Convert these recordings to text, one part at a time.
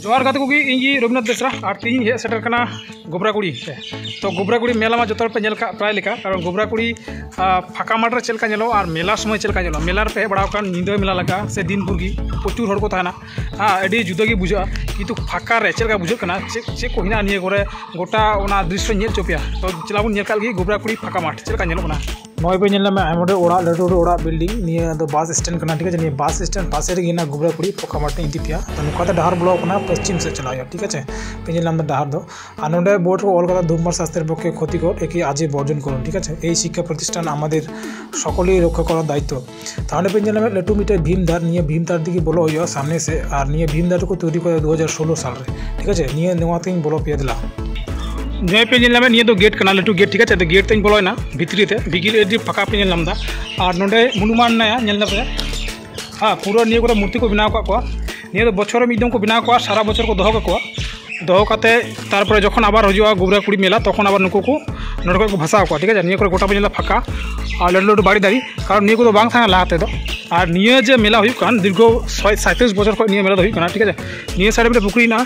जोहार गाते कोगी इंगी रघुनाथ बेसरा और तीन हे सेटर कना गोबराकुड़ी तो गोबराकुड़ी मेला में जो पे प्राय लेका कारण गोबराकुड़ी फाका माठ रे चलका नेलो और मेला समय चलका नेलो मेला पे बड़ा कान निंदा मेला लगा से दिन भर की प्रचुर हड़ को थाना अड़ी जुदा गी बुझा किंतु फाका रे चलका बुझो कना चे को हिना निये करे गोटा ओना दृश्य नेल चोपिया तो चलाबुन नेल काल गी गोबराकुड़ी फाका माठ चलका नेलो कना नॉय पे नेल में आमडे ओड़ा लटू ओड़ा बिल्डिंग निये दो बस स्टैंड कना ठीक है निये बस स्टैंड पासे रे गिना गोबराकुड़ी फाका माठ इदी पिया तो नुकाते डहार ब्लॉक कना पश्चिम से चलाया ठीक है पे नेल नाम डहार दो आ नोडे बोर्ड को ऑल करा धूमपान स्वास्थ्येर पक्षे क्षतिकर एके आजे बर्जन करुन ठीक है এই শিক্ষা প্রতিষ্ঠান আমাদের সকলেই রক্ষা করার দায়িত্ব তাহলে पे नेल में लटू मीटर भीमदार निये भीमदार दिके बोलो हुआ सामने से और निये भीमदार को तैयारी कर 2016 साल रे ठीक है निये नवाते बोलो पे दिला नए पे नेल में निये तो गेट कना लटू गेट ठीक है तो गेट तेज बोलोना भितरी ते बिगिल एडी फाका पे नेल नामदा और नोडे मुनुमान नाया नेल पे हाँ पूरा निये को मूर्ति को बनाव का निये तो बछर मिदम को बनाव का सारा बछर को दोहो का दोहो काते तारपरे जखन आबार हजुआ गोबराकुड़ी मेला तखन आबार नुकु को नोडे को भाषा को ठीक है निये गोटा पे फाका और लटू लटू बाड़ी दाड़ी कारण निये को बांग थाना लाते दो और निये जे मेला हुई कान दीर्घ 37 बछर खो निये मेला हुई काना ठीक है निये साइड में पुकुरी ना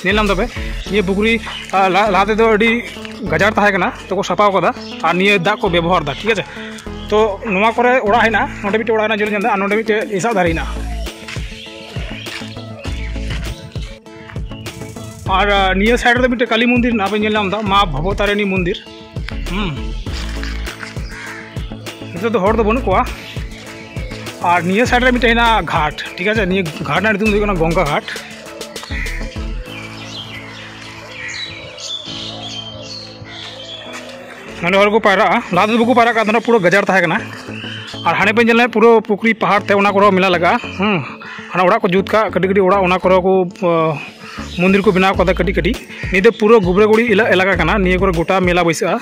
नेलाम तबे निये पुकुरी लाते दो अडी गजार ताहे कना तो को सपाव कदा और निये दा को व्यवहार दा ठीक है तो नोवा करे ओड़ा हैना नोडे बिटे ओड़ा ना जल जंदा नोडे बिटे इसा धारीना और निये साइड रे बिटे काली मंदिर ना पे नेलाम दा माँ भवतारिणी मंदिर इसे तो हर दो बनु कोआ और निये साइड रे मिटे ना घाट ठीक है निये घाट ना तुम देखो गंगा घाट मैंने हर को पायरा लाद बको पायरा का धना पूरा गजार ताहे कना और हाने पे जले पूरा पुकुरी पहाड़ ते ओना करो मिला लगा हाना ओड़ा को जुत का कटी कटी ओड़ा ओना करो को मंदिर को बनाव कदा कटी कटी निये दो पूरा गोबराकुड़ी इलाका कना निये को गोटा मेला बैसा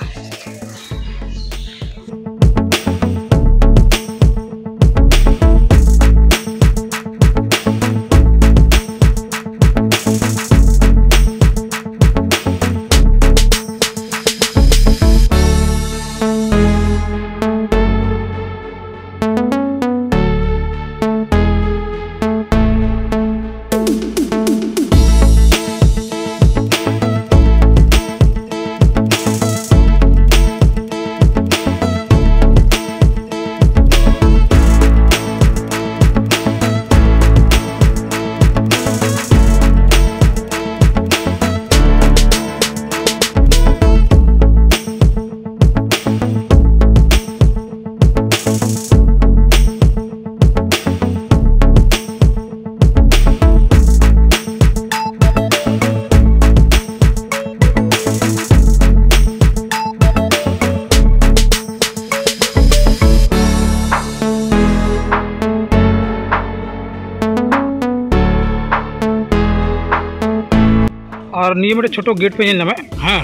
और निये मेरे छोटो गेट पे नेल हाँ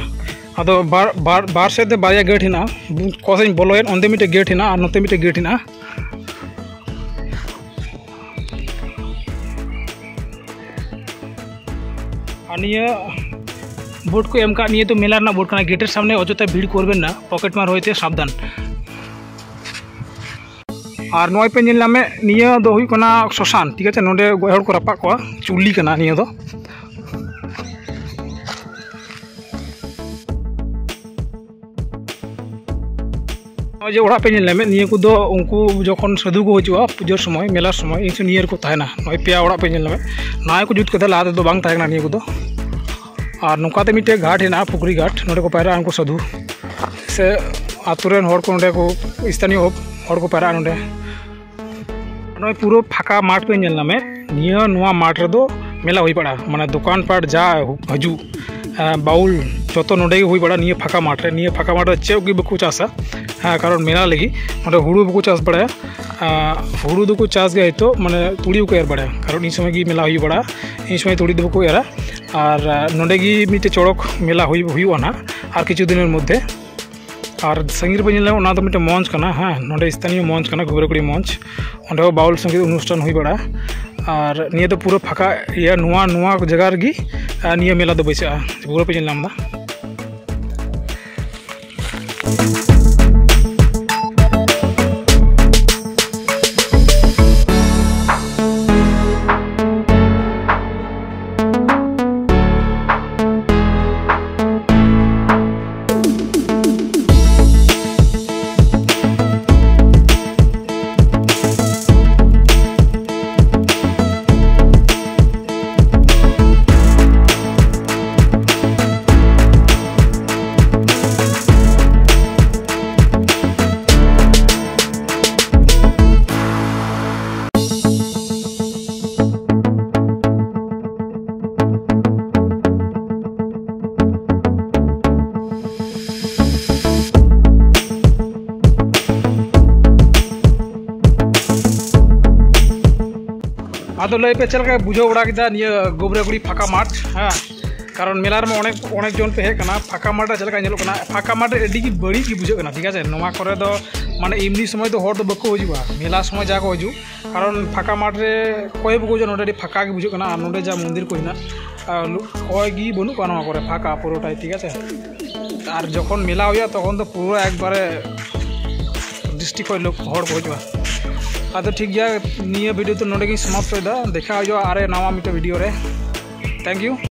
अदो बार से बारिया गेट हिना कोसें बोलोयन ओंदे मिटे गेट हिना और नोते मिटे गेट हिना और निये बोर्ड को एम का निये तो मेला ना बोर्ड कना गेटेर सामने अजोता भीड़ करबेन ना पकेट मार होइते साबधान और नय पे नेल नामे निये दो हुई कना श्मशान ठीक है नोडे गोय हड़ को रपा को चुल्ली कना निये दो जो ओड़ा पे नेल में निये को दो उनको जखन साधु को हजुआ पूजोर समय मेला समय इन नियर को ताहेना नय पे ओड़ा पे नेल में नाय को जुत कदा लाते दो बांग ताहेना निये को दो और नोकाते मिटे घाट हेना पुकुरी घाट नोडे को पायरा उनको साधु से आतुरेन हर को नोडे को स्थानीय हर को पायरा नोडे नय पूरा फाका माठ पे नेल में निये नोवा माठ रे दो मेला हुई पड़ा माने दुकान पाट जा हजू बाउल जो नोडे हुई पड़ा निये फाका माठ रे चेक भी बको चासा हाँ कारण मेला लगी नोडे हुड़ू बको चास बड़ा हुड़ू दो को चास गए तो माने तुड़ी को एर बड़ा कारण इन समय की मेला हुई पड़ा इन समय तुड़ी दो को एरा और नोडे की मिटे चौड़क मेला हुई ना और किछु दिन मध्य और संगीत पे नेल ओना तो मिटे मंच कना हाँ नोडे स्थानीय मंच कना गोबराकुड़ी मंच ओंडे बाउल संगीत अनुष्ठान हुई बड़ा और निये तो पूरा फाका या नुआ नुआ जगह रगी निये मेला दो बैसा पूरा पे नेल नामदा आदो लय पे चलका बुझो बड़ा किदा निया गोबरागुड़ी फाका माठ हाँ कारण मेलार में अनेक जन पे हेकना फाका माठ चलका नेलो कना फाका माठ एडी की बड़ी की बुझो कना ठीक है नोमा करे दो माने इमनी समय तो हर दो बको हजुआ मेला समय जा को हजू कारण फाका माठ रे कोई बको जो नोडे फाका की बुझो कना और नोडे जा मंदिर को हिना कोई गी बनु कना करे फाका पुरोटाई ठीक है और जखन मेला हुआ तखन तो पूरा एक बारे डिस्ट्रिक्ट लोग हर को हजुआ आदो ठीक गया निया वीडियो तो नोडे गी समाप्त होदा देखा हो आरे नवा मिटे वीडियो रे थैंक यू।